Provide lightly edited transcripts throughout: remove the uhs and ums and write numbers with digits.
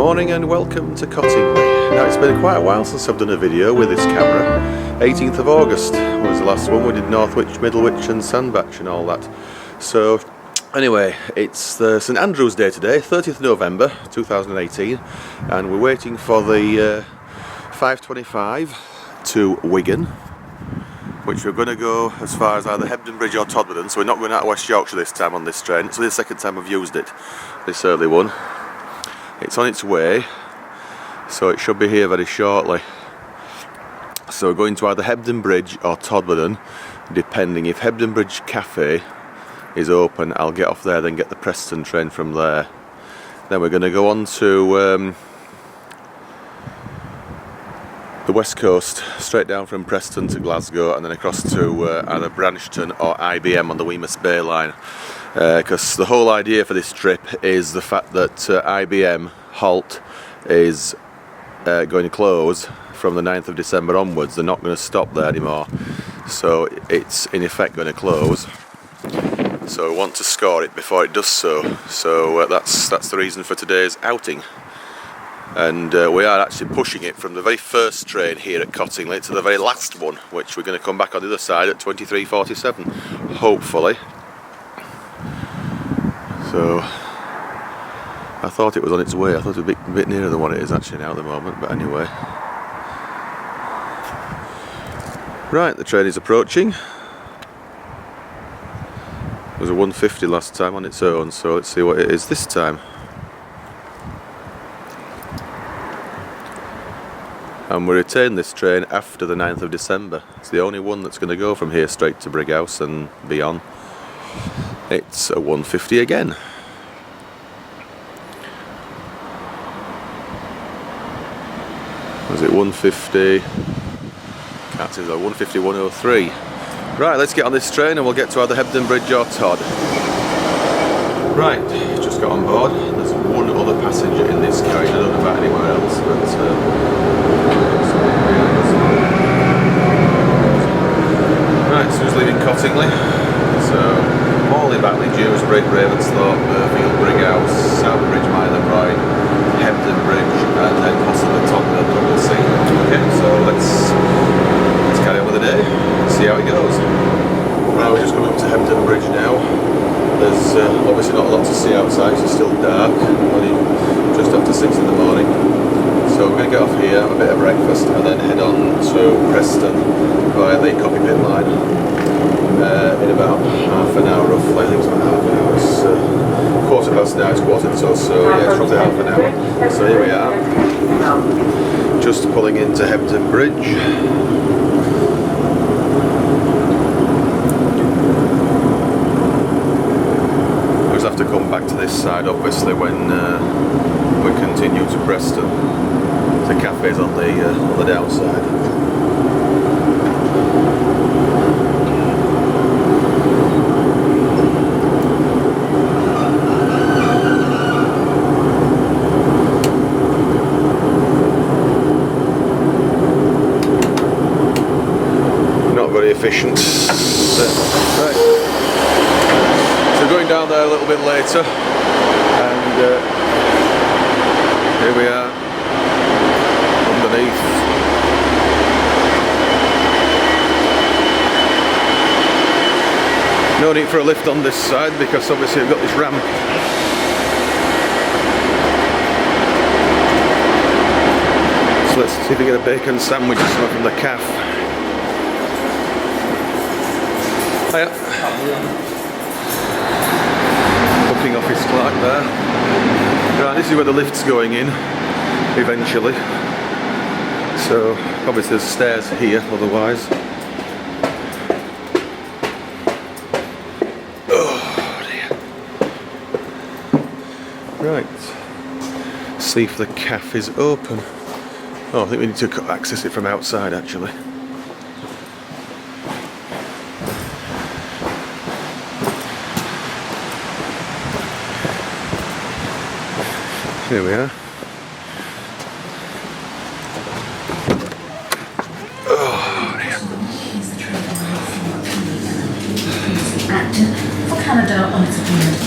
morning and welcome to Cottingley. Now it's been quite a while since I've done a video with this camera. 18th of August was the last one. We did Northwich, Middlewich and Sandbach and all that. So anyway, it's the St Andrew's Day today, 30th November 2018, and we're waiting for the 5:25 to Wigan, which we're going to go as far as either Hebden Bridge or Todmorden, so we're not going out of West Yorkshire this time on this train. So this is the second time I've used it, this early one. It's on its way, so it should be here very shortly. So we're going to either Hebden Bridge or Todmorden, depending. If Hebden Bridge Cafe is open, I'll get off there, then get the Preston train from there. Then we're going to go on to the west coast, straight down from Preston to Glasgow, and then across to either Branchton or IBM on the Wemyss Bay line. Because the whole idea for this trip is the fact that IBM Halt is going to close from the 9th of December onwards. They're not going to stop there anymore, so it's in effect going to close. So we want to score it before it does so. So that's the reason for today's outing. And we are actually pushing it from the very first train here at Cottingley to the very last one, which we're going to come back on the other side at 23:47, hopefully. So I thought it was on its way. I thought it was a bit nearer than what it is actually now at the moment, but anyway. Right, the train is approaching. It was a 150 last time on its own, so let's see what it is this time. And we retain this train after the 9th of December. It's the only one that's going to go from here straight to Brighouse and beyond. It's a 150 again. Was it 150? Can't see, 150, 103. Right, let's get on this train and we'll get to either Hebden Bridge or Todd. Right, just got on board. There's one other passenger in this carriage. I don't know about anywhere else, but right, so who's leaving Cottingley? So Morley, Batley, Dewsbury, Ravensthorpe, Burfield, Brighouse, Southbridge, Motherwell, Hebden Bridge, and then possibly Todmorden, but we'll see. Okay, so let's carry on with the day and see how it goes. Right, we're just coming up to Hebden Bridge now. There's obviously not a lot to see outside, it's still dark, only just after 6 in the morning. So we're going to get off here, have a bit of breakfast, and then head on to Preston via the copy pit line in about half an hour roughly. I think it's about half an hour. It's quarter past now, it's quarter to, so yeah, it's roughly half an hour. So here we are, just pulling into Hebden Bridge. Have to come back to this side obviously when we continue to Preston. The cafe's on the downside. Not very efficient. Right. So going down there a little bit later, and here we are underneath. No need for a lift on this side because obviously we've got this ramp. So let's see if we get a bacon sandwich or something from the cafe. Hiya. Booking office clerk there. Right, this is where the lift's going in eventually. So obviously there's stairs here otherwise. Oh dear. Right. See if the cafe is open. Oh, I think we need to access it from outside actually. Here we are. Oh, dear. For Canada on its agreement.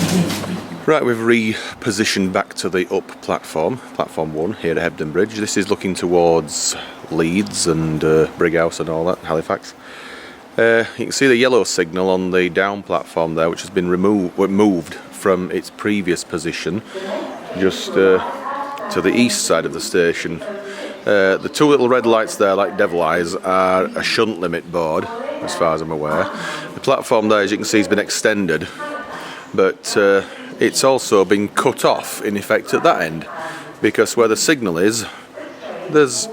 Right, we've repositioned back to the up platform, platform 1 here at Hebden Bridge. This is looking towards Leeds and Brighouse and all that, Halifax. You can see the yellow signal on the down platform there, which has been moved from its previous position just to the east side of the station. The two little red lights there, like devil eyes, are a shunt limit board, as far as I'm aware. The platform there, as you can see, has been extended, but it's also been cut off in effect at that end, because where the signal is, there's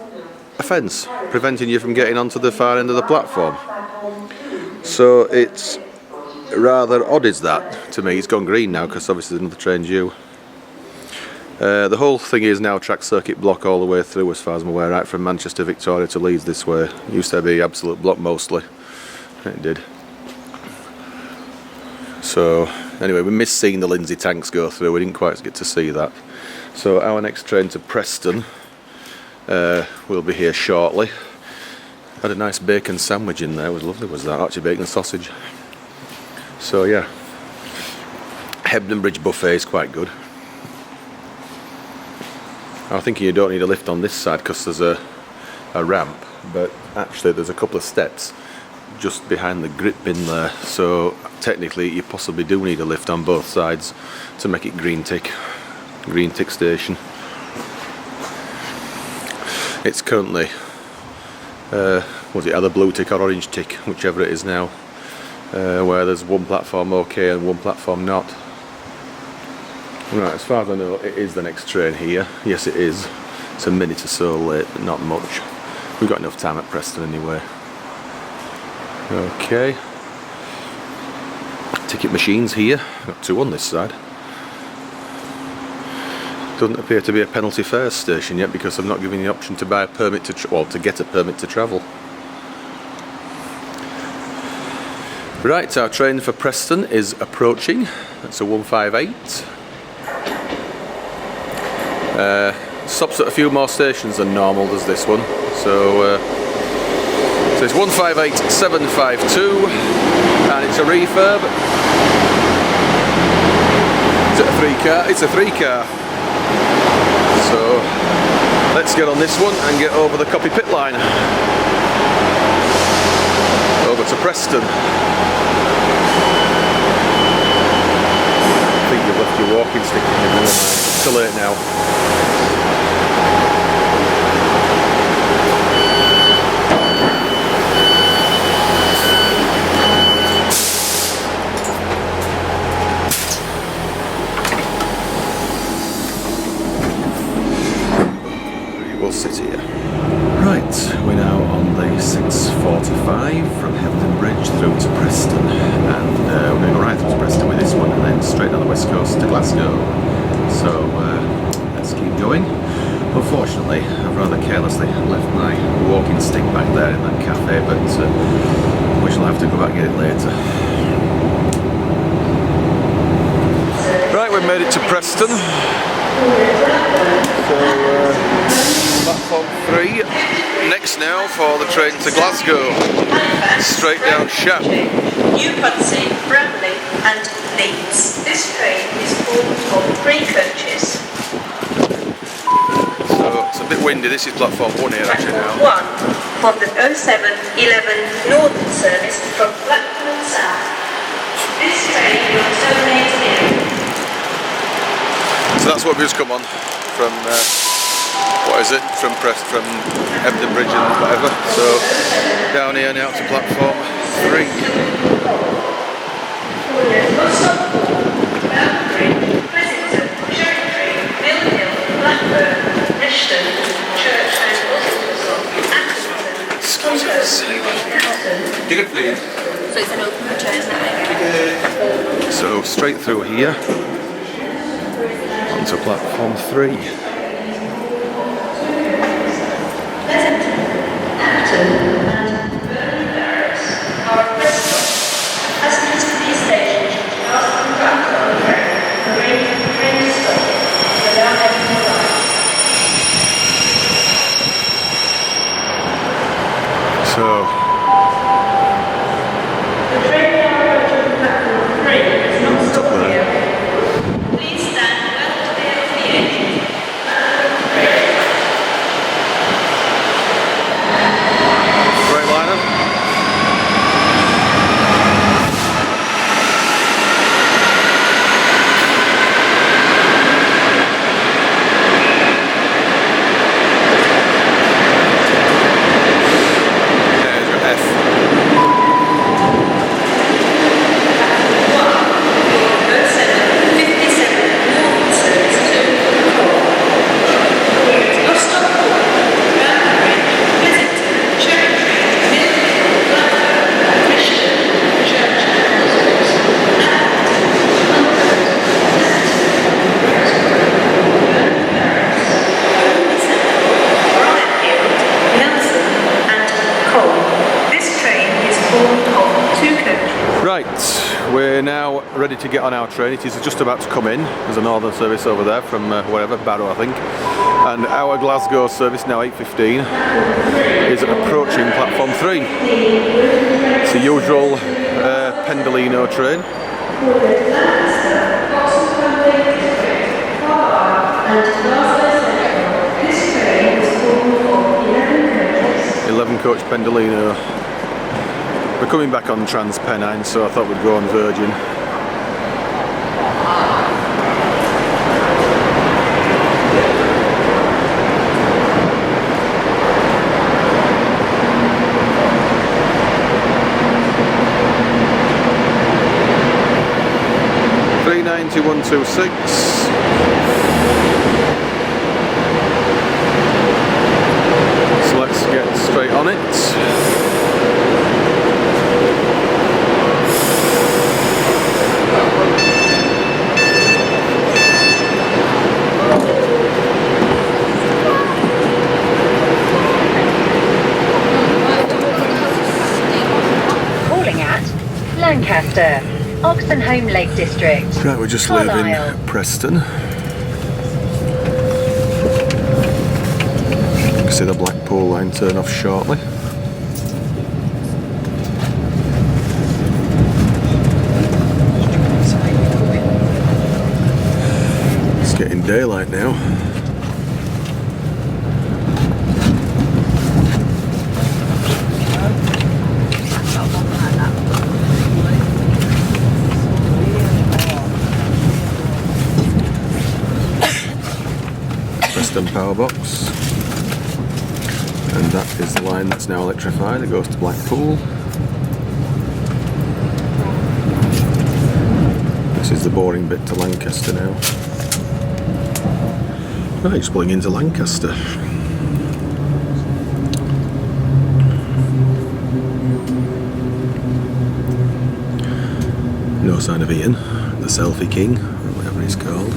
a fence preventing you from getting onto the far end of the platform. So it's rather odd, is that, to me. It's gone green now because obviously there's another train due. The whole thing is now track circuit block all the way through, as far as I'm aware, right from Manchester, Victoria to Leeds this way. It used to be absolute block mostly. It did. So anyway, we missed seeing the Lindsay tanks go through. We didn't quite get to see that. So our next train to Preston will be here shortly. Had a nice bacon sandwich in there. It was lovely, was that? Actually, bacon sausage. So yeah, Hebden Bridge buffet is quite good. I think you don't need a lift on this side because there's a ramp, but actually there's a couple of steps just behind the grip bin there, so technically you possibly do need a lift on both sides to make it green tick station. It's currently was it either blue tick or orange tick, whichever it is now, where there's one platform okay and one platform not. Right, as far as I know, it is the next train here. Yes, it is. It's a minute or so late, but not much. We've got enough time at Preston anyway. Okay. Ticket machines here. Got two on this side. Doesn't appear to be a penalty fare station yet because I'm not giving the option to buy a permit to get a permit to travel. Right, our train for Preston is approaching. That's a 158. Stops at a few more stations than normal, does this one. So it's 158752 and it's a refurb. Is it a 3-car? It's a 3-car. So let's get on this one and get over the copy pit line. Over to Preston. I think you've left your walking stick in your middle. It's too late now. We'll sit here. Right, we're now on the 6:45 from Hebden Bridge through to Preston, and we're going to go right through to Preston with this one and then straight down the west coast to Glasgow. So let's keep going. Unfortunately, I've rather carelessly left my walking stick back there in that cafe, but we shall have to go back and get it later. Right, we've made it to Preston. So platform 3, next now for the train to Glasgow, straight down Shap. Newpudsey, Bramley and Leeds. This train is formed of 3 coaches. So it's a bit windy. This is platform 1 here actually now. 1 from the 0711 Northern service from Blackpool South. This train will terminate here. So that's what we've just come on from, what is it, from Hebden Bridge and whatever. So down here now to platform 3. Ticket please. So it's an open train. So straight through here onto platform 3. So informed of 2 coaches. Right, we're now ready to get on our train. It is just about to come in. There's a northern service over there from wherever, Barrow I think. And our Glasgow service, now 8:15, is approaching platform 3. It's the usual Pendolino train. 11 coach Pendolino. We're coming back on Transpennine, so I thought we'd go on Virgin. (39126). So let's get straight on it. Calling at Lancaster, Oxenholme Lake District. Right, we're just Carlisle. leaving Preston. You can see the Blackpool line turn off shortly. It's getting daylight now. Preston power box, and that is the line that's now electrified. It goes to Blackpool. This is the boring bit to Lancaster now. Right, it's pulling into Lancaster. No sign of Ian, the selfie king, or whatever he's called.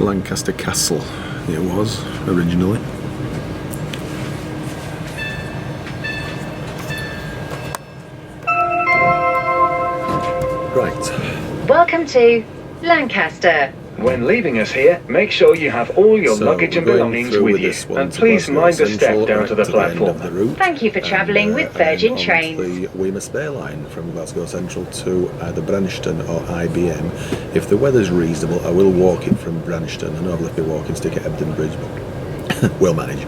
Lancaster Castle it was originally. Right. Welcome to Lancaster. When leaving us here, make sure you have all your So luggage and we're going belongings through with with you, this one and to please Glasgow mind the Central, step down right to the the end platform. of the route. Thank you for travelling with Virgin on Trains. The Wemyss Bay line from Glasgow Central to either Branchton or IBM. If the weather's reasonable, I will walk it from Branchton. I know I've left my walking stick at Hebden Bridge, but we'll manage.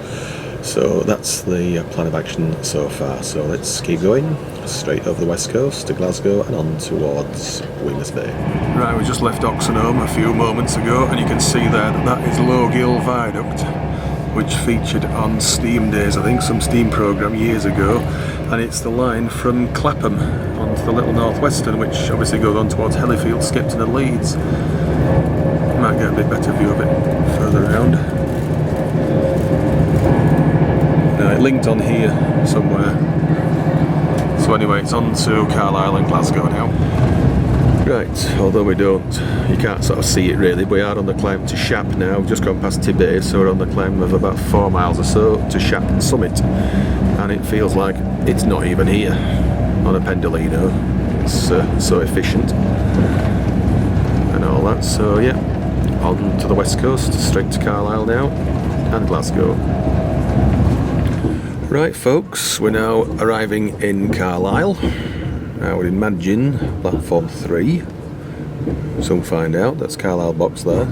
So that's the plan of action so far. So let's keep going straight over the west coast to Glasgow and on towards Wemyss Bay. Right, we just left Oxenholme a few moments ago, and you can see there that is Lowgill Viaduct, which featured on Steam Days, I think, some Steam programme years ago, and it's the line from Clapham onto the Little North Western, which obviously goes on towards Hellifield, Skipton and Leeds. Might get a bit better view of it further around. It linked on here somewhere. So anyway, it's on to Carlisle and Glasgow now. Right, although you can't sort of see it really, we are on the climb to Shap now. We've just gone past Tibet, so we're on the climb of about 4 miles or so to Shap Summit. And it feels like it's not even here on a Pendolino. It's so efficient and all that. So yeah, on to the west coast, straight to Carlisle now and Glasgow. Right folks, we're now arriving in Carlisle. I would imagine platform 3. Soon find out. That's Carlisle box there.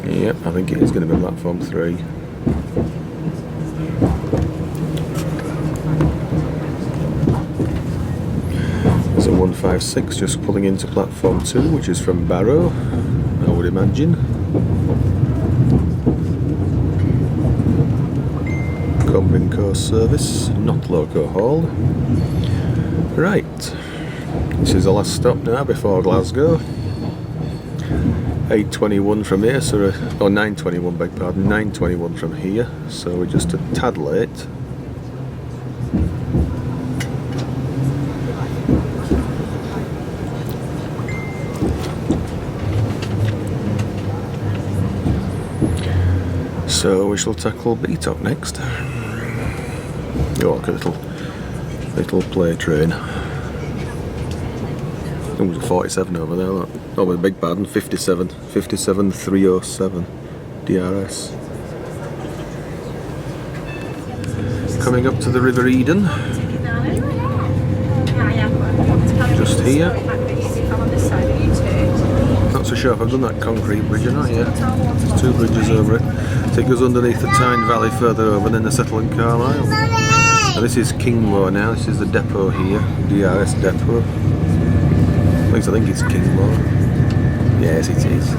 Yep, I think it is going to be platform 3. So 156 just pulling into platform 2, which is from Barrow, I would imagine. Combing Coast service, not loco hauled. Right, this is the last stop now before Glasgow. 8:21 from here, so or 9:21, beg pardon, 9:21 from here, so we're just a tad late. So we shall tackle Beatock next. Oh, look, a little play train. I think it was a 47 over there, look. Oh, with a big pardon, 57 307 DRS. Coming up to the River Eden. Just here. Not so sure if I've done that concrete bridge or not yet. There's two bridges over it. So it goes underneath the Tyne Valley further over, and then they settle in Carlisle. Now this is Kingmore now, this is the depot here, DRS depot. At least I think it's Kingmore. Yes, it is.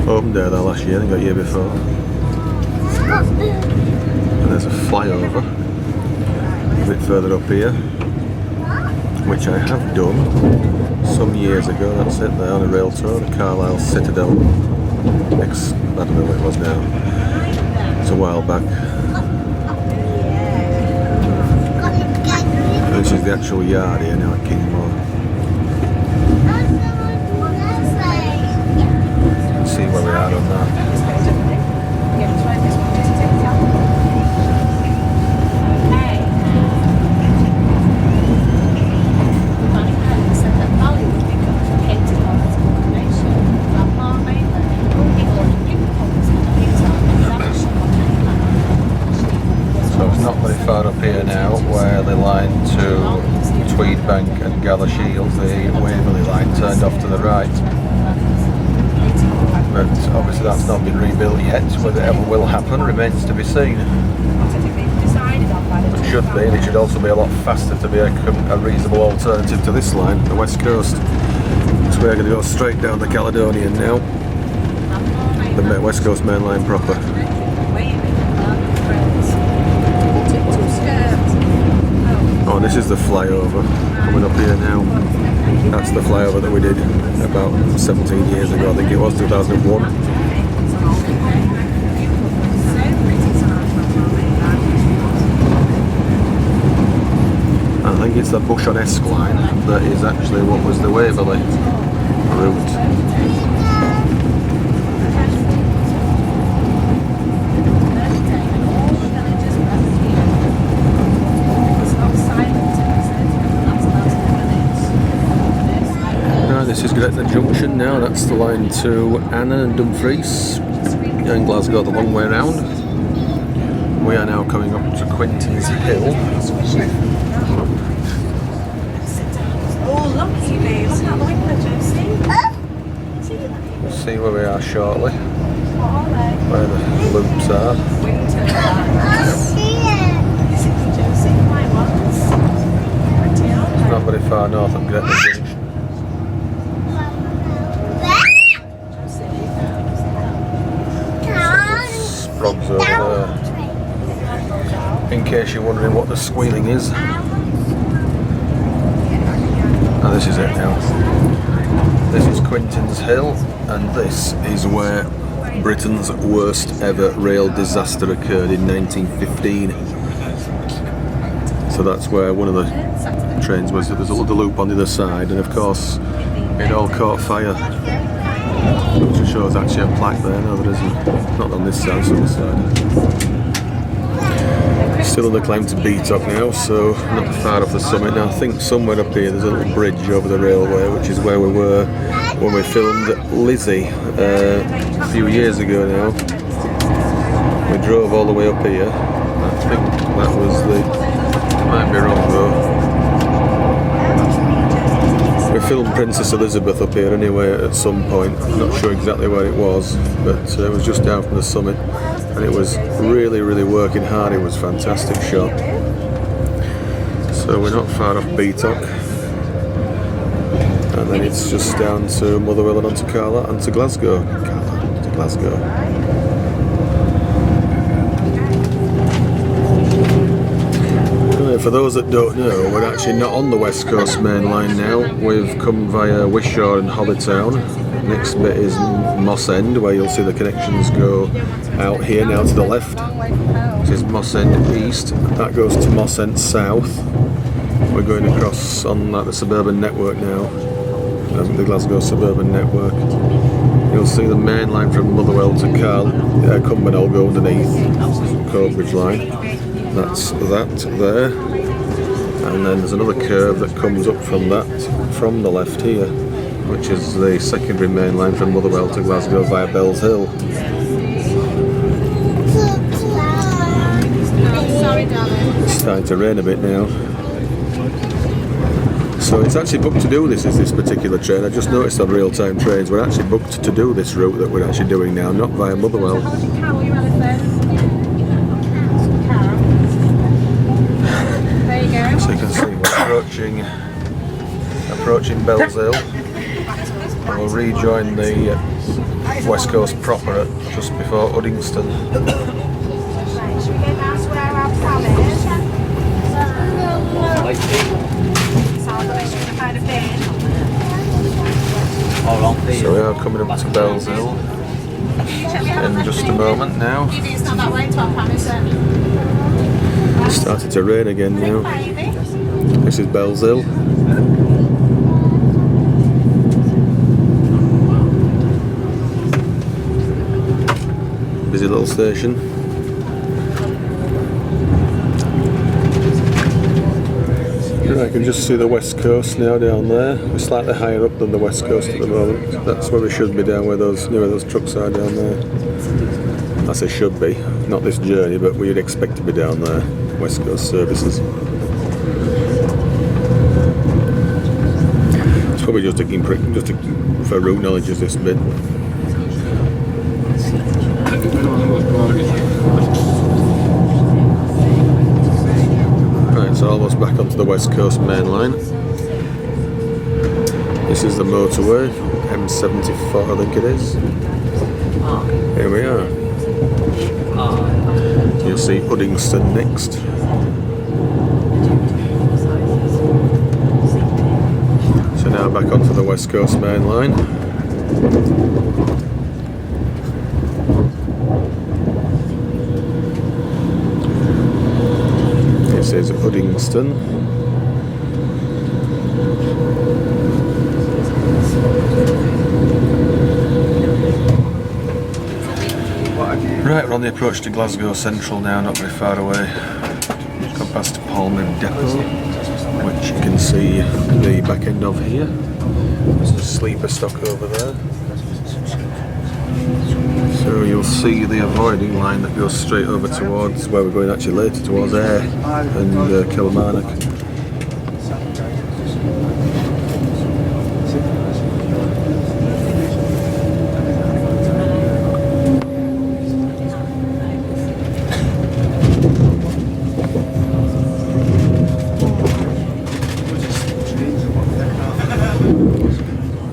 Opened there last year, I think a year before. And there's a flyover a bit further up here, which I have done some years ago. That's it there on a rail tour, the Carlisle Citadel. I don't know what it was now. It's a while back. This is the actual yard here now at Kingmore. Let's see where we are on that. Far up here now, where the line to Tweedbank and Galashiels, the Waverley line turned off to the right. But obviously that's not been rebuilt yet. Whether it ever will happen remains to be seen. It should be, and it should also be a lot faster to be a reasonable alternative to this line, the West Coast. So we're going to go straight down the Caledonian now, the West Coast main line proper. Oh, this is the flyover coming up here now. That's the flyover that we did about 17 years ago, I think it was 2001. I think it's the Bush-on-Esk line that is actually what was the Waverley route. This is Gretna Junction now, that's the line to Anna and Dumfries and Glasgow the long way around. We are now coming up to Quinton's Hill. We'll see where we are shortly, where the loops are. It's not very far north of Gretna Junction. Over there. In case you're wondering what the squealing is. Oh, this is it now. This is Quinton's Hill, and this is where Britain's worst ever rail disaster occurred in 1915. So that's where one of the trains was. There was a loop on the other side, and of course it all caught fire. Which shows actually a plaque there. No, there isn't. Not on this side, it's on this side. Still on the climb to Beatock now, so not far off the summit. Now I think somewhere up here there's a little bridge over the railway, which is where we were when we filmed Lizzie a few years ago now. We drove all the way up here. I think that was the... might be wrong though. We filmed Princess Elizabeth up here anyway at some point. I'm not sure exactly where it was, but it was just down from the summit, and it was really, really working hard. It was a fantastic shot. So we're not far off Beatock, and then it's just down to Motherwell and onto Carlisle and to Glasgow. Carlisle to Glasgow. for those that don't know, we're actually not on the West Coast main line now. We've come via Wishaw and Hollytown. Next bit is Moss End, where you'll see the connections go out here now to the left. This is Moss End East, that goes to Moss End South. We're going across on the suburban network now, the Glasgow suburban network. You'll see the main line from Motherwell to Cumbernauld will go underneath, Coatbridge line. That's that there. And then there's another curve that comes up from that, from the left here, which is the secondary main line from Motherwell to Glasgow via Bells Hill. It's starting to rain a bit now. So it's actually booked to do this particular train. I just noticed on real-time trains we're actually booked to do this route that we're actually doing now, not via Motherwell. So you can see we're approaching Bells Hill. We'll rejoin the West Coast proper just before Uddingston. So we are coming up to Bells Hill in just a moment now. It's started to rain again now. This is Bells Hill. Busy little station. I can just see the West Coast now down there. We're slightly higher up than the West Coast at the moment. That's where we should be, down where those trucks are down there. I say should be, not this journey, but we'd expect to be down there. West Coast services. It's probably just for route knowledge is this bit. So almost back onto the West Coast main line. This is the motorway, M74 I think it is. Here we are. You'll see Uddingston next. So now back onto the West Coast main line. This is Uddingston. Right, we're on the approach to Glasgow Central now, not very far away. Got past Palmer Depot, which you can see the back end of here. There's a sleeper stock over there. So you'll see the avoiding line that goes straight over towards where we're going actually later, towards Ayr and Kilmarnock.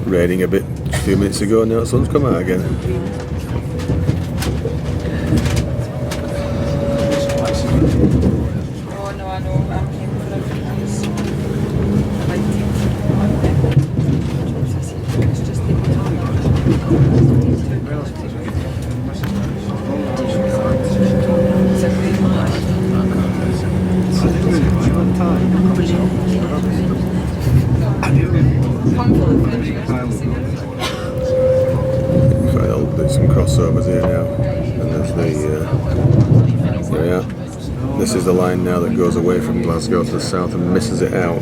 Raining a bit a few minutes ago, now the sun's come out again. There's some crossovers here now, and there's there we are. This is the line now that goes away from Glasgow to the south and misses it out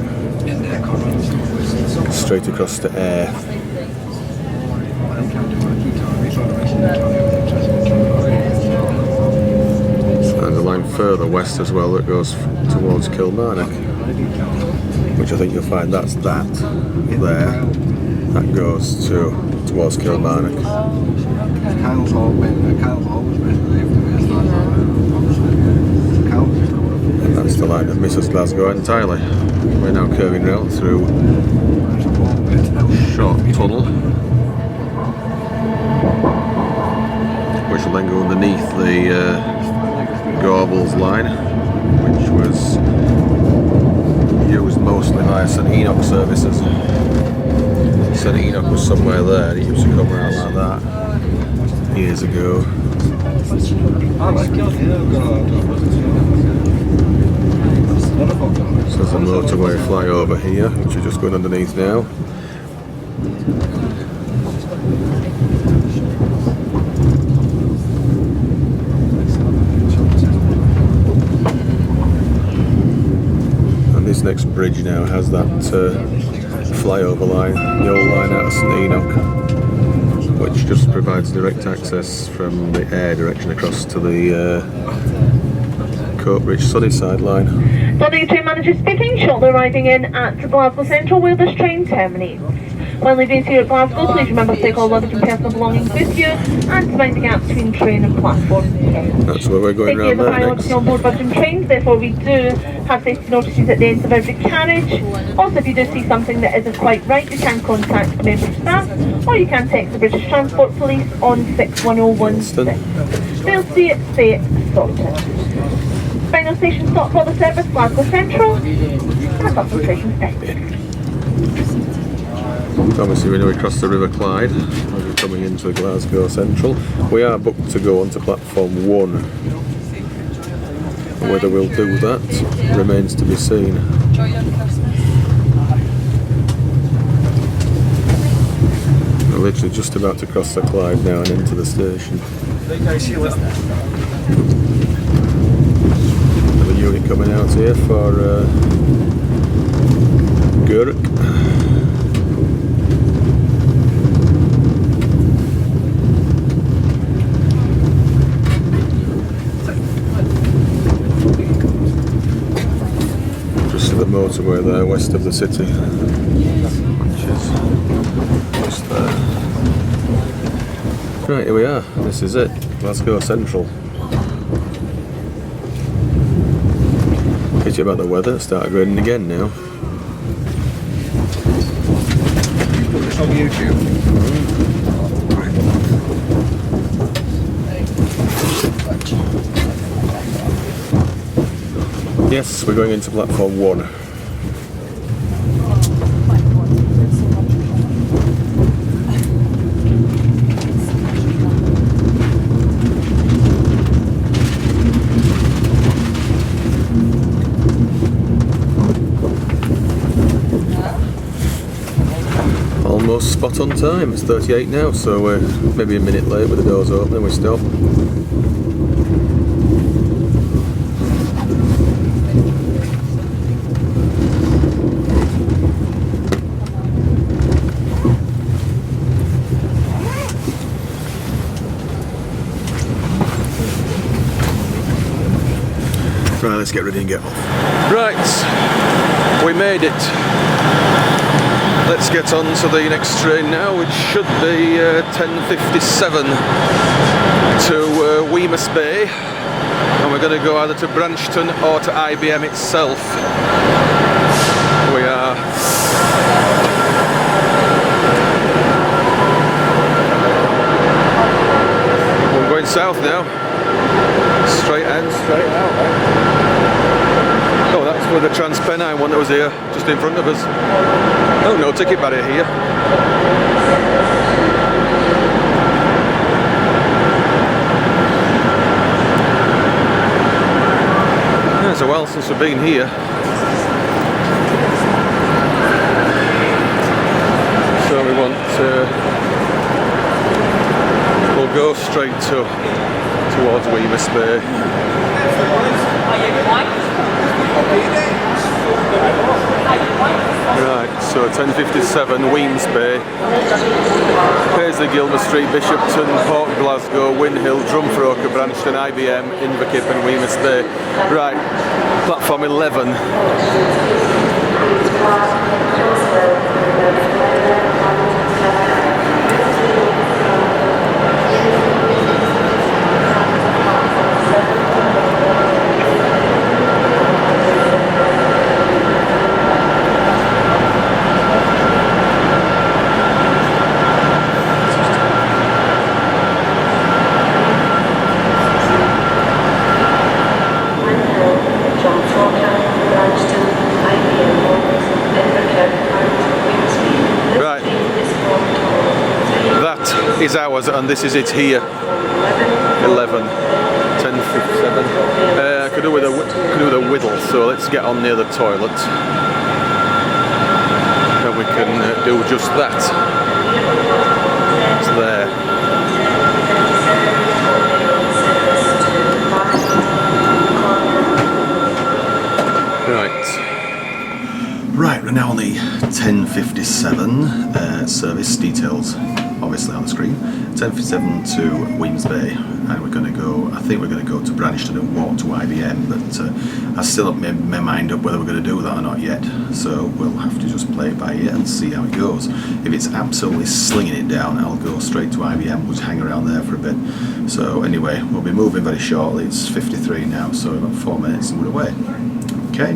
straight across to Ayr. And the line further west as well that goes towards Kilmarnock, which I think you'll find that's that there. That goes towards Kilmarnock. Kyle's always been And that's the line that misses Glasgow entirely. We're now curving round through short tunnel, which will then go underneath the Gorbals line, which was used mostly by St Enoch services. St Enoch was somewhere there, it used to come out like that years ago. So there's a motorway flyover here, which we're just going underneath now. And this next bridge now has that flyover line, the old line out of St Enoch, which just provides direct access from the air direction across to the Coatbridge Sunnyside line. London train manager speaking, shortly arriving in at Glasgow Central where this train terminates. When leaving here at Glasgow, please remember to take all luggage and personal belongings with you and to mind the gap between train and platform 10. That's where we're going round there next. On board Virgin trains, therefore we do have safety notices at the end of every carriage. Also, if you do see something that isn't quite right, you can contact a member of staff or you can text the British Transport Police on 61016. They'll see it, say it, sorted. Final station stop for the service, Glasgow Central, and concentration station. Obviously we know we crossed the River Clyde as we're coming into Glasgow Central. We are booked to go onto platform 1. Whether we'll do that remains to be seen. We're literally just about to cross the Clyde now and into the station. Another unit coming out here for Gurk. The motorway there west of the city, which is just there. Right, here we are. This is it, Glasgow Central. Pity about the weather. It started raining again now. Put this on YouTube. Yes, we're going into platform 1. Almost spot on time. It's 38 now, so we're maybe a minute late with the doors open and we stop. Right, let's get ready and get off. Right, we made it. Let's get on to the next train now, which should be 10:57 to Wemyss Bay. And we're going to go either to Branchton or to IBM itself. We are we're going south now. Straight in, straight out, right? Oh, that's for the Transpennine one that was here, just in front of us. Oh, no ticket barrier here. Yeah, it's a while since we've been here. So we want we'll go straight towards Wemyss Bay. Right, so 10:57 Wemyss Bay, Paisley, Gilmer Street, Bishopton, Port Glasgow, Windhill, Drumthroker, Branchton, IBM, Inverkip and Wemyss Bay. Right, platform 11. Branchton, IBM. is ours, and this is it here. 11, 10:57. I could do with a whittle, so let's get on near the toilet, and we can do just that. It's there. Right, we're now on the 10:57 service details, obviously on the screen. 10:57 to Wemyss Bay, and we're going to go. I think we're going to go to Branchton and walk to IBM, but I still haven't made my mind up whether we're going to do that or not yet. So we'll have to just play it by ear and see how it goes. If it's absolutely slinging it down, I'll go straight to IBM. We'll just hang around there for a bit. So anyway, we'll be moving very shortly. It's 53 now, so about 4 minutes and we're away. Okay.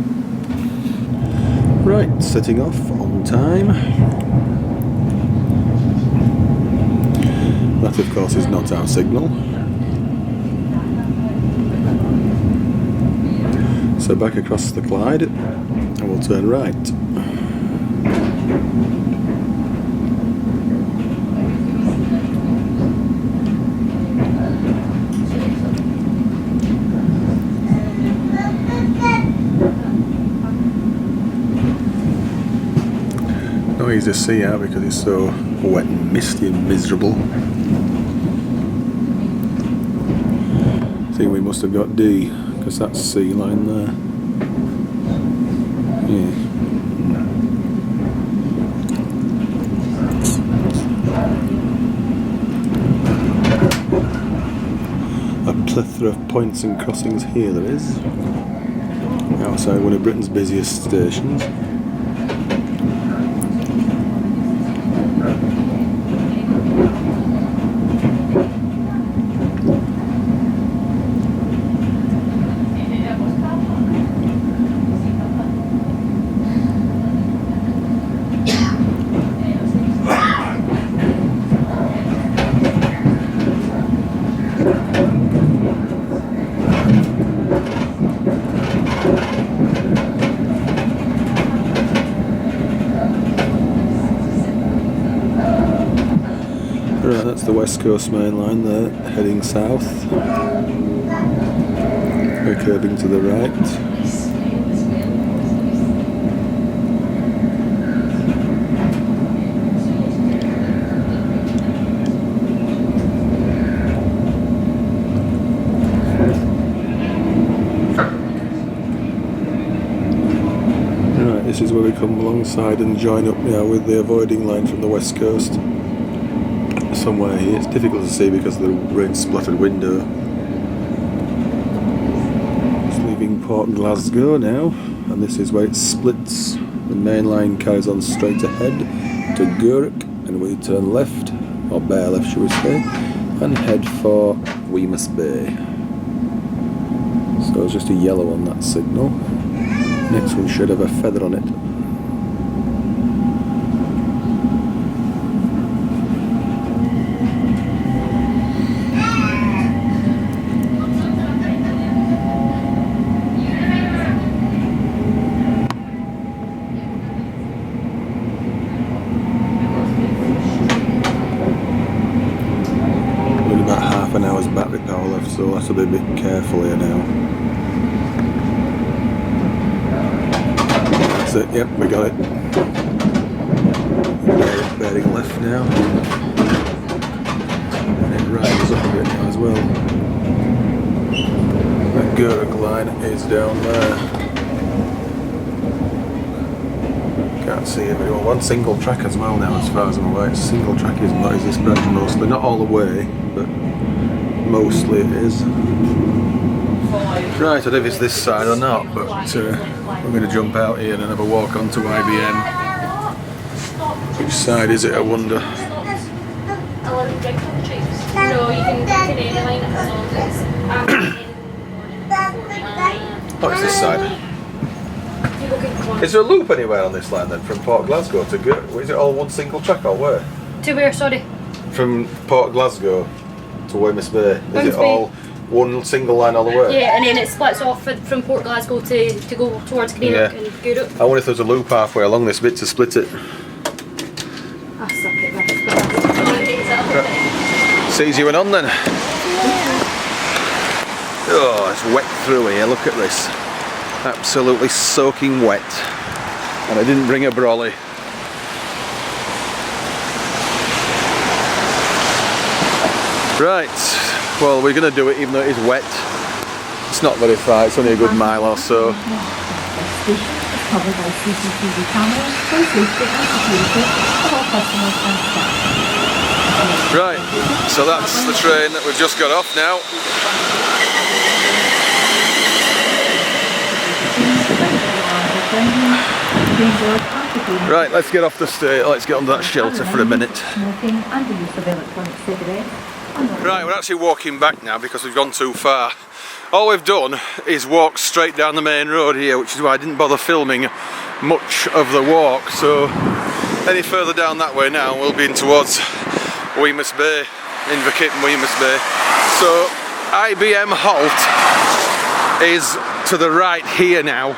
Right, setting off on time. That of course is not our signal. So back across the Clyde and we'll turn right. Not easy to see out because it's so wet and misty and miserable. I think we must have got D because that's C line there. Yeah. A plethora of points and crossings here there is. Outside one of Britain's busiest stations. Right, that's the West Coast main line there, heading south. We're curving to the right. This is where we come alongside and join up now with the avoiding line from the West Coast. Somewhere here. It's difficult to see because of the rain-splattered window. It's leaving Port Glasgow now, and this is where it splits. The main line carries on straight ahead to Gurk, and we turn left, or bare left should we say, and head for Wemyss Bay. So it's just a yellow on that signal. Next one should have a feather on it. Only about half an hour's battery power left, so we'll have to be a bit careful here now. Yep, we got it. Bearing left now. And it rises up a bit now as well. That Gurk line is down there. Can't see everyone. One single track as well now as far as I'm aware. Single track is this branch mostly. Not all the way, but mostly it is. Right, I don't know if it's this side or not, but we're going to jump out here and have a walk onto IBM. Which side is it, I wonder? Oh, it's this side. Is there a loop anywhere on this line then, from Port Glasgow to go? Is it all one single track or where? To where, sorry? From Port Glasgow to Wemyss Bay. Is it all one single line all the way? Yeah, and then it splits off from Port Glasgow to go towards Greenock and Guruk. I wonder if there's a loop halfway along this bit to split it. Ah, suck it, man. Sees you and on then. Oh, it's wet through here, look at this. Absolutely soaking wet. And I didn't bring a brolly. Right, well we're going to do it even though it is wet. It's not very far, it's only a good mile or so. Covered by CCTV cameras for safety and security of all customers and staff. Right, so that's the train that we've just got off now. Right, let's get off the stage, let's get under that shelter for a minute. Right, we're actually walking back now because we've gone too far. All we've done is walk straight down the main road here, which is why I didn't bother filming much of the walk. So any further down that way now we'll be in towards Wemyss Bay, Inverkip and Wemyss Bay. So IBM Halt is to the right here now.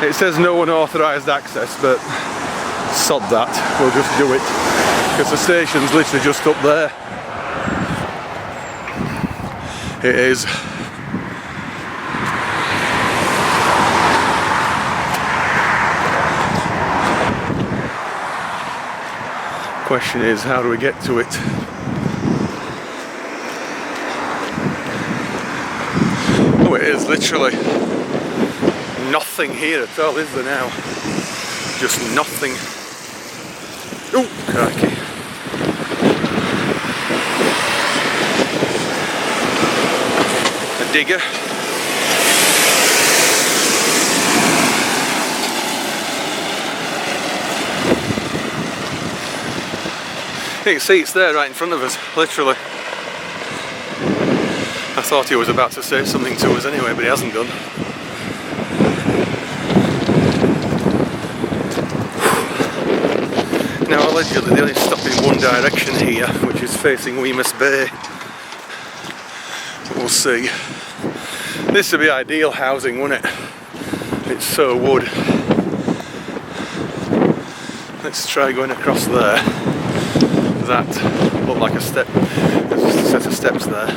It says no unauthorised access, but sod that, we'll just do it because the station's literally just up there. It is. Question is, how do we get to it? Oh, it is literally nothing here at all, is there now? Just nothing. Oh, crikey. A digger. You can see it's there right in front of us, literally. I thought he was about to say something to us anyway, but he hasn't done. Now allegedly they only stop in one direction here, which is facing Wemyss Bay. We'll see. This would be ideal housing, wouldn't it? It's so wood. Let's try going across there. That looked like a step. There's just a set of steps there.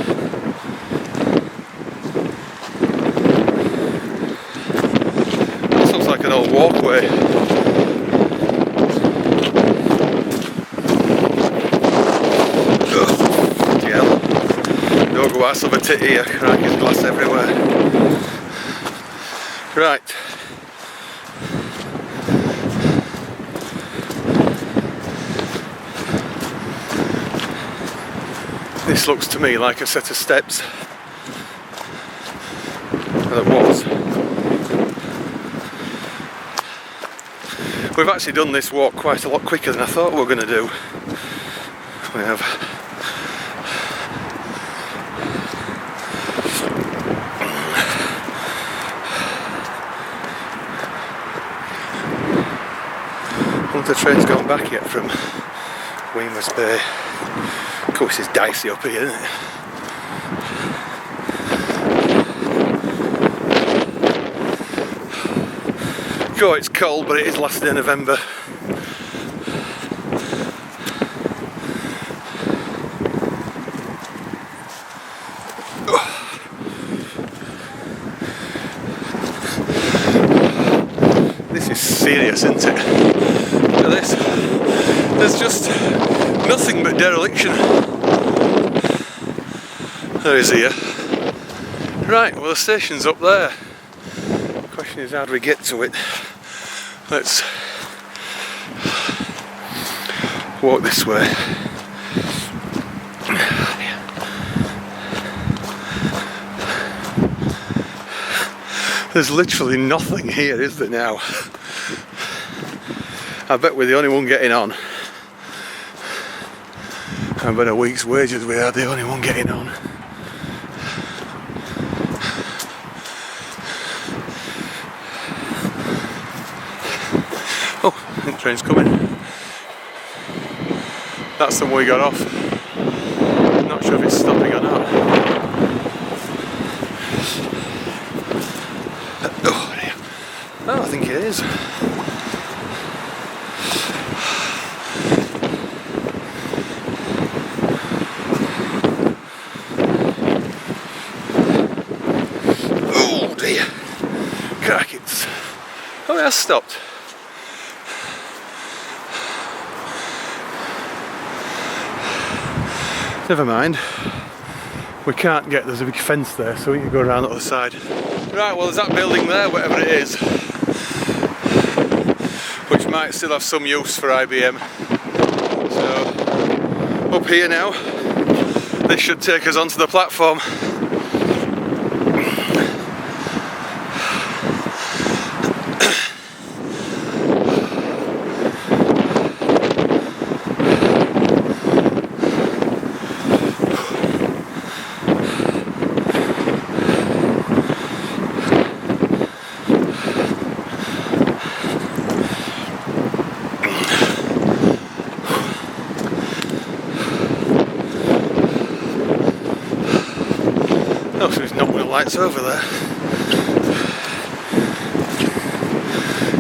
This looks like an old walkway. Ugh, yeah. Don't go ass of a tit here, cracking glass everywhere. Right. This looks to me like a set of steps. Well, it was. We've actually done this walk quite a lot quicker than I thought we were going to do. We have. I wonder if the train's gone back yet from Wemyss Bay. Of course it's dicey up here, isn't it? God, it's cold, but it is last day of November. This is serious, isn't it? Look at this. There's just nothing but dereliction. There is here. Right, well the station's up there. The question is, how do we get to it? Let's walk this way. There's literally nothing here, is there now? I bet we're the only one getting on. I bet a week's wages we are the only one getting on. Oh, I think the train's coming. That's the one we got off. I'm not sure if it's stopping or not. Oh, I think it is. stopped. Never mind. We can't get, there's a big fence there, so we can go around the other side. Right, well there's that building there, whatever it is, which might still have some use for IBM. So, up here now, this should take us onto the platform. Oh, so he's knocking the lights over there.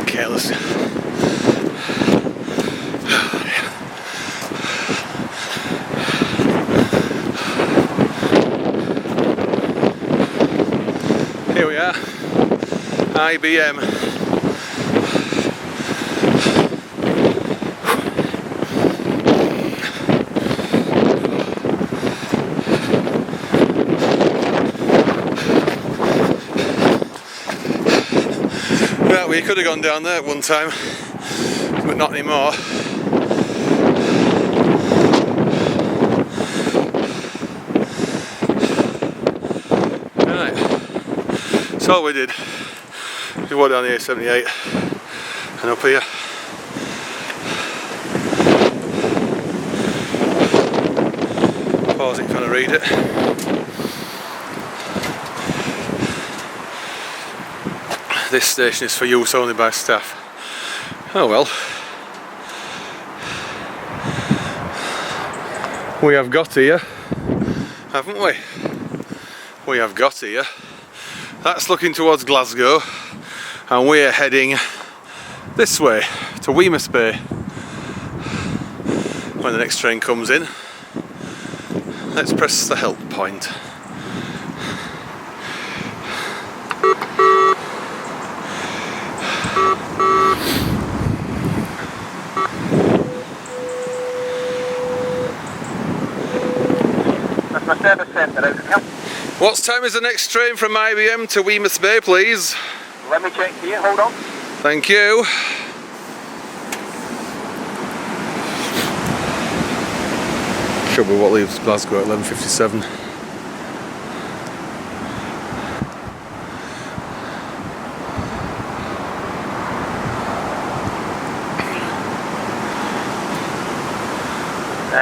Careless. Here we are, IBM. Right, we could have gone down there at one time, but not anymore. Right, so all we did, we walked down the A78 and up here. Pause it, trying to read it. This station is for use only by staff. Oh well. We have got here, haven't we? We have got here. That's looking towards Glasgow, and we're heading this way to Wemyss Bay when the next train comes in. Let's press the help point. What time is the next train from IBM to Wemyss Bay, please? Let me check for you, hold on. Thank you. Should be what leaves Glasgow at 11:57.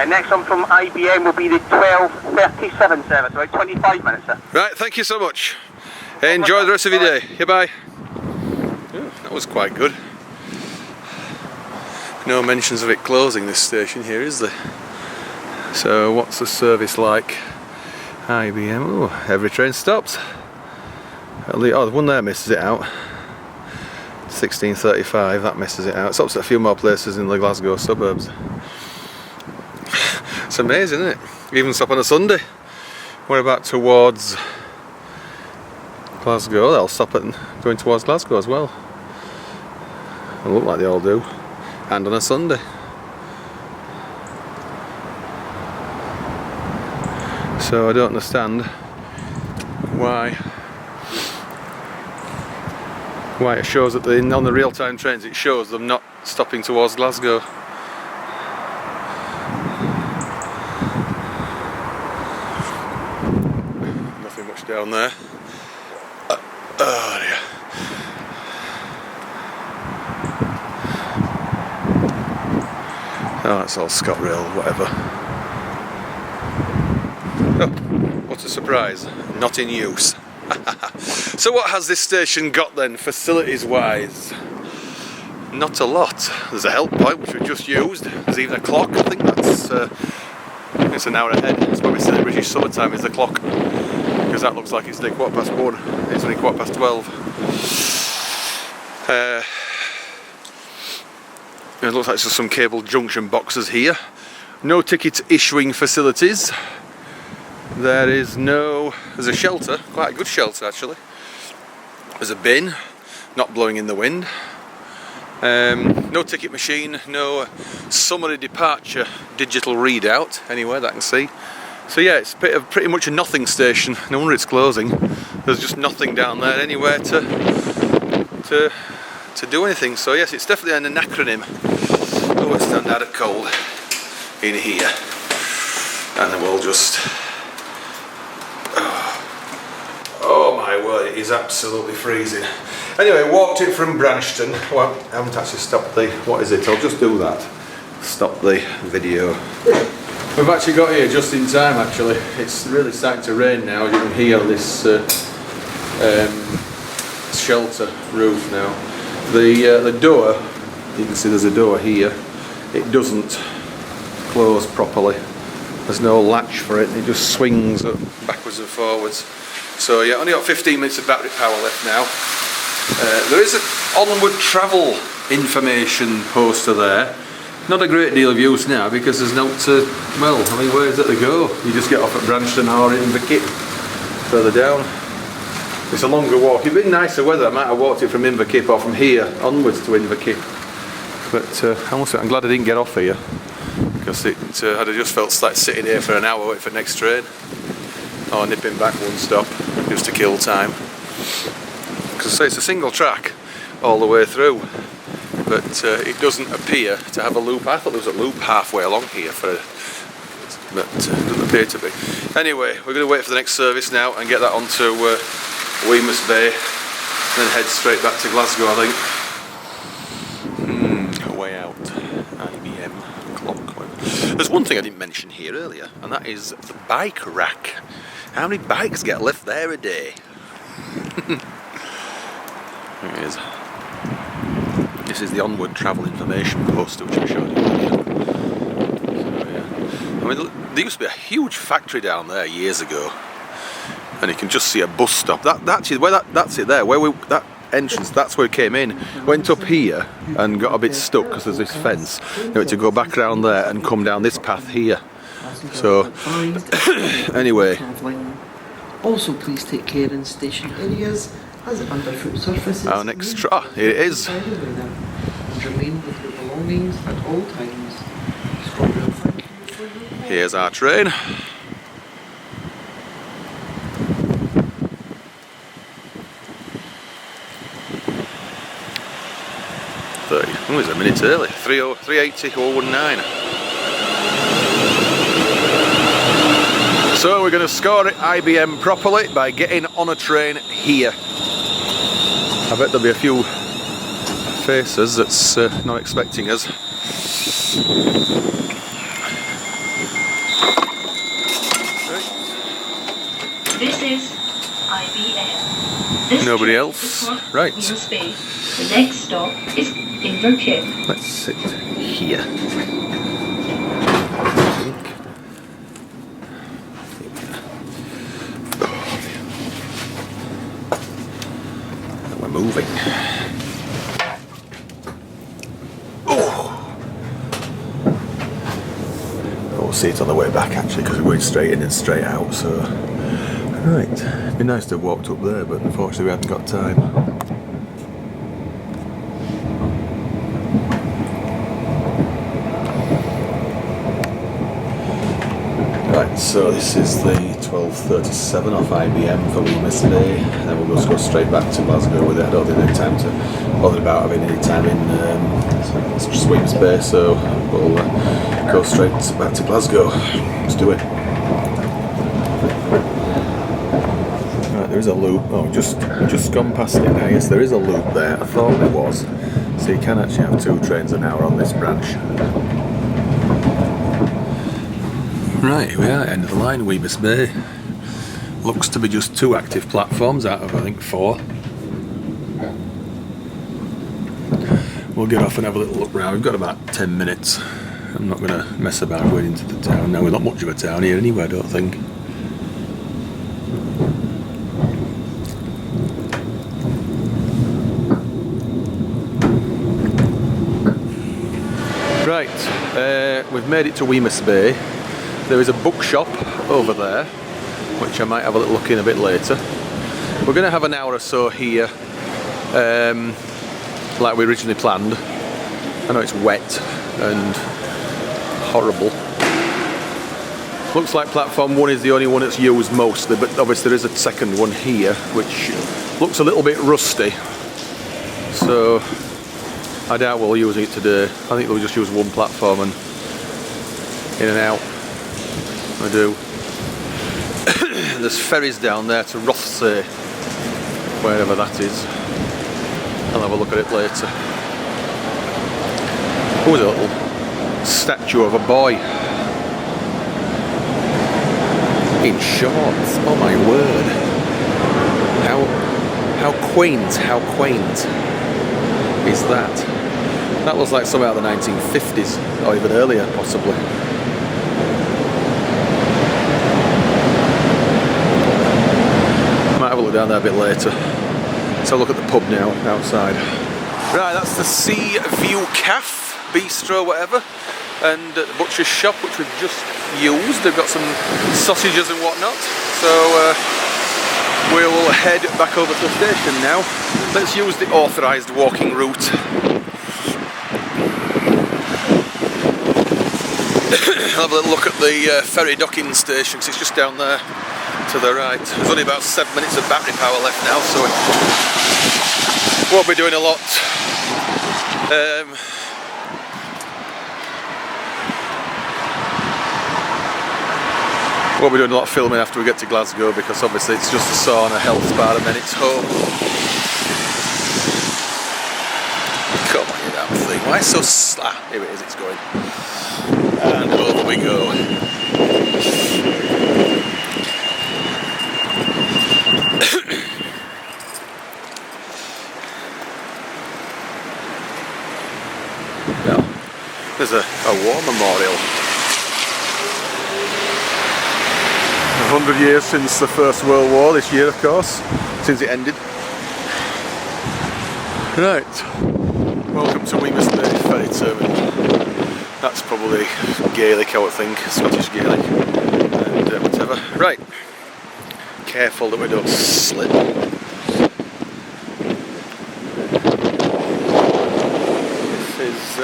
Next one from IBM will be the 12:37 service, about 25 minutes, sir. Right, thank you so much. Enjoy the rest of your day. Goodbye. Oh, that was quite good. No mentions of it closing this station here, is there? So what's the service like? IBM, oh, every train stops. At least, oh, the one there misses it out. 16:35, that misses it out. It stops at a few more places in the Glasgow suburbs. It's amazing, isn't it? Even stop on a Sunday. We're about towards Glasgow. They'll stop at going towards Glasgow as well. They look like they all do. And on a Sunday. So I don't understand why it shows that on the real-time trains it shows them not stopping towards Glasgow. Nothing much down there. Oh dear. Oh, that's all ScotRail, whatever. Oh, what a surprise. Not in use. So what has this station got then, facilities wise? Not a lot. There's a help point which we've just used. There's even a clock. I think that's it's an hour ahead. It's probably still British summertime is the clock, because that looks like it's only 1:15. It's only 12:15. It looks like there's some cable junction boxes here. No ticket issuing facilities. There's a shelter, quite a good shelter actually. There's a bin, not blowing in the wind. No ticket machine, no summary departure digital readout anywhere that I can see. So yeah, it's pretty much a nothing station. No wonder it's closing. There's just nothing down there anywhere to do anything. So yes, it's definitely an acronym. Oh, I stand out of cold in here, and then we'll just. Oh my word, it is absolutely freezing. Anyway, walked it from Branchton. Well, I haven't actually stopped the. What is it? I'll just do that. Stop the video. We've actually got here just in time. Actually, it's really starting to rain now. You can hear this shelter roof now. The door, you can see there's a door here. It doesn't close properly. There's no latch for it. It just swings up backwards and forwards. So yeah, only got 15 minutes of battery power left now. There is an onward travel information poster there. Not a great deal of use now because there's no well, I mean, where is it to go? You just get off at Branchton or Inverkip, further down. It's a longer walk. It'd been nicer weather, I might have walked it from Inverkip or from here onwards to Inverkip. But I'm glad I didn't get off here because I'd have just felt like sitting here for an hour waiting for the next train. Or nipping back one stop just to kill time. Because it's a single track all the way through. But it doesn't appear to have a loop. I thought there was a loop halfway along here, but it doesn't appear to be. Anyway, we're going to wait for the next service now and get that onto Wemyss Bay, and then head straight back to Glasgow, I think. Way out. IBM clock. There's one thing I didn't mention here earlier, and that is the bike rack. How many bikes get left there a day? There it is. This is the onward travel information poster which I showed you earlier. So, yeah. I mean, there used to be a huge factory down there years ago, and you can just see a bus stop. That's it there. That entrance, that's where we came in. Went up here and got a bit stuck because there's this fence. Then we had to go back around there and come down this path here. So, anyway. Also, please take care in station areas as underfoot surfaces. Our next here it is. Remain with your belongings at all times. Squadron, thank you for your help. Here's our train. Oh, it's a minute early. 380-019. So we're going to score it IBM properly by getting on a train here. I bet there'll be a few faces that's not expecting us. This is IBM. This Nobody train else? is for Right. Wemyss Bay. The next stop is Inverkip. Let's sit here. We're moving. Oh! We'll see it on the way back actually because we're going straight in and straight out. So, right, it'd be nice to have walked up there, but unfortunately we haven't got time. So this is the 12:37 off IBM for Wemyss Bay, and then we'll just go straight back to Glasgow with it. I don't think there's time to bother about having any time in Wemyss Bay, so we'll go straight back to Glasgow. Let's do it. Right, there is a loop. Oh, just gone past it now. Yes, there is a loop there. I thought there was. So you can actually have 2 trains an hour on this branch. Right, here we are, end of the line, Wemyss Bay. Looks to be just 2 active platforms out of, I think, 4. We'll get off and have a little look round. We've got about 10 minutes. I'm not going to mess about going into the town now. We're not much of a town here anyway, I don't think. Right, we've made it to Wemyss Bay. There is a bookshop over there, which I might have a little look in a bit later. We're going to have an hour or so here, like we originally planned. I know it's wet and horrible. Looks like platform 1 is the only one that's used mostly, but obviously there is a second one here which looks a little bit rusty. So I doubt we'll use it today. I think we'll just use one platform and in and out. I do. There's ferries down there to Rothsay, wherever that is. I'll have a look at it later. Oh, there's a little statue of a boy in shorts. Oh my word! How quaint! How quaint is that? That looks like something out of the 1950s or even earlier, possibly. Might have a look down there a bit later. Let's have a look at the pub now, outside. Right, that's the Sea View Cafe, bistro, whatever, and the butcher's shop, which we've just used. They've got some sausages and whatnot. So we'll head back over to the station now. Let's use the authorised walking route. I'll have a little look at the ferry docking station, because it's just down there to the right. There's only about 7 minutes of battery power left now, so we won't be doing a lot. Won't be doing a lot of filming after we get to Glasgow, because obviously it's just a sauna, health spa, and then it's home. Come on, you damn thing. Why so slow? Here it is, it's going. And over we go. Now, there's a war memorial. 100 years since the First World War, this year of course, since it ended. Right, welcome to Wemyss Bay ferry terminal. That's probably Gaelic, I would think, Scottish Gaelic, and whatever. Right, careful that we don't slip. This is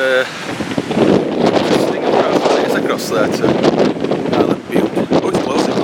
it's across there to Island Butte. Oh, it's closing.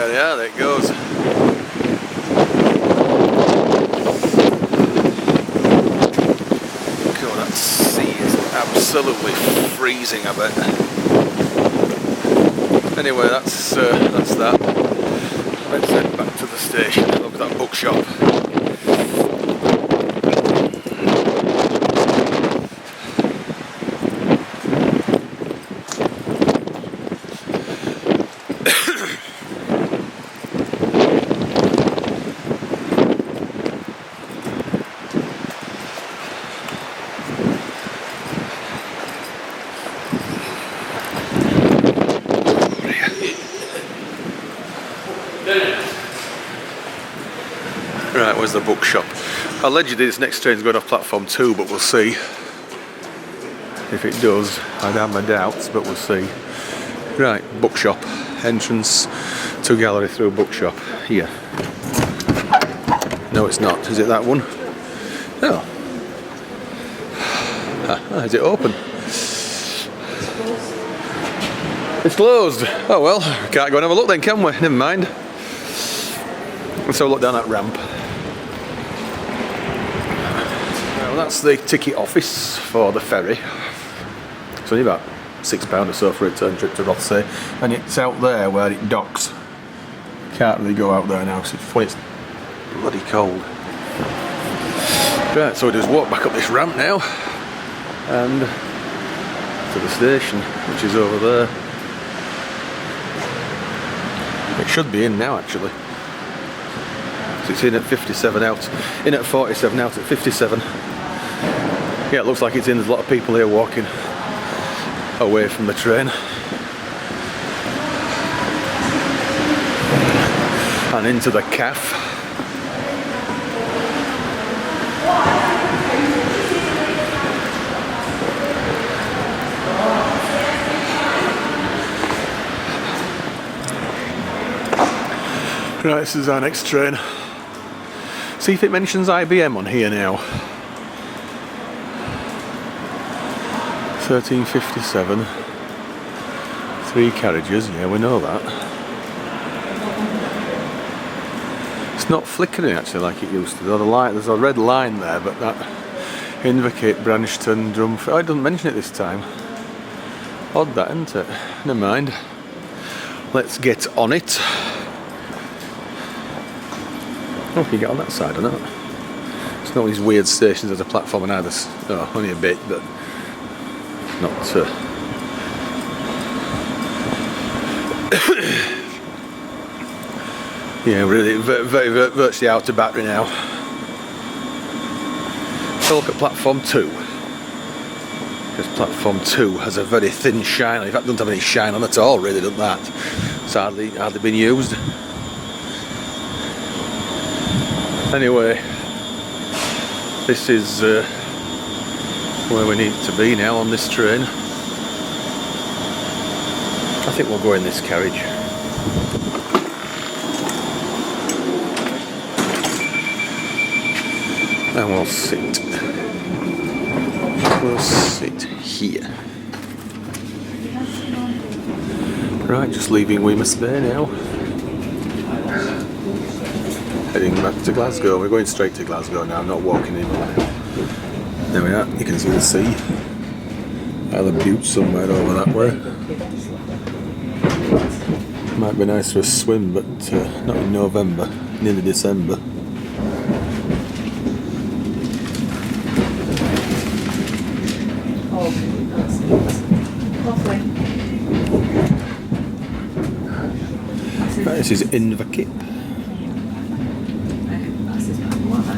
Yeah, there it goes. God, that sea is absolutely freezing, I bet. Anyway, that's that. Let's head back to the station and look at that bookshop. Right, where's the bookshop? Allegedly this next train's going off platform 2, but we'll see. If it does, I'd have my doubts, but we'll see. Right, bookshop. Entrance to gallery through bookshop. Here. No, it's not. Is it that one? No. Ah, is it open? It's closed. Oh well, can't go and have a look then, can we? Never mind. Let's have a look down that ramp. Well, that's the ticket office for the ferry. It's only about £6 or so for a return trip to Rothsay, and it's out there where it docks. Can't really go out there now because it's bloody cold. Right, so we just walk back up this ramp now and to the station, which is over there. It should be in now actually. So it's in at 57 out, in at 47 out at 57. Yeah, it looks like it's in. There's a lot of people here walking away from the train. And into the cafe. Right, this is our next train. See if it mentions IBM on here now. 1357. 3 carriages, yeah, we know that. It's not flickering actually like it used to. There's a red line there, but that Invocate, Branchton, Drumford. Oh, it doesn't mention it this time. Odd that, isn't it? Never mind. Let's get on it. Oh, you can get on that side or not? It's not these weird stations as a platform on either. No, only a bit, but not. Yeah, really, virtually out of battery now. So look at platform 2. Because platform 2 has a very thin shine. In fact, it doesn't have any shine on at all, really, doesn't that? It's hardly been used. Anyway, this is where we need to be now on this train. I think we'll go in this carriage. And we'll sit. We'll sit here. Right, just leaving Wemyss Bay now. Heading back to Glasgow. We're going straight to Glasgow now, not walking in. There we are, you can see the sea. Isle of Bute somewhere over that way. Might be nice for a swim, but not in November, nearly December. Right, this is Invocate.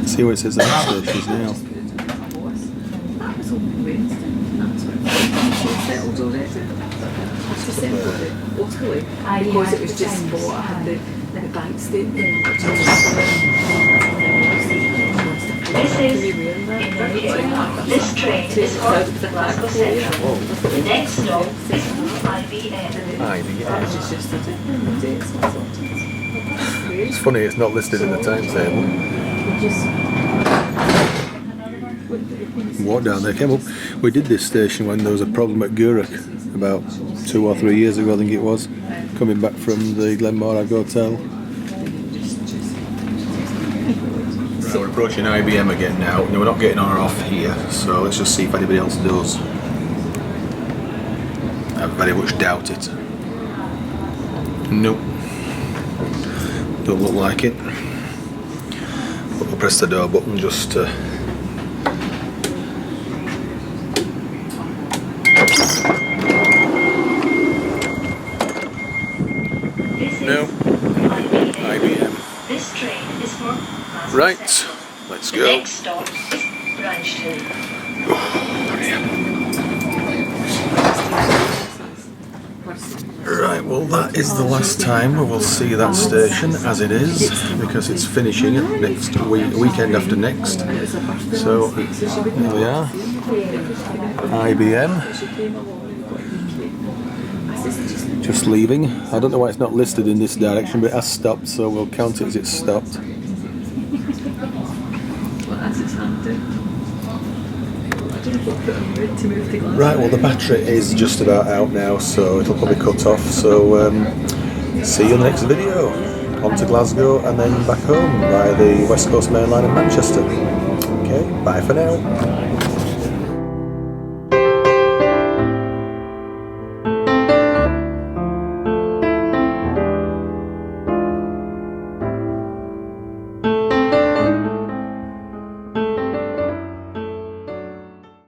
See what it says on the stations now. Because it was just sport, I had the bank statement. This train is for Glasgow Central. The next stop is IBM. It's funny, it's not listed in the timetable. Walk down there, came up. We did this station when there was a problem at Guruk about 2 or 3 years ago, I think it was, coming back from the Glenmorag Hotel. Right, we're approaching IBM again now. No, we're not getting on or off here, so let's just see if anybody else does. I very much doubt it. Nope. Don't look like it. But we'll press the door button just to... No. IBM. This train is for Glasgow Right, Central. let's The go. next stop is Branchton. Right, well that is the last time we will see that station as it is, because it's finishing next weekend after next. So here we are, IBM, just leaving. I don't know why it's not listed in this direction, but it has stopped, so we'll count it as it's stopped. Right, well the battery is just about out now, so it'll probably cut off, so see you in the next video. On to Glasgow and then back home by the West Coast Main Line in Manchester. Okay, bye for now.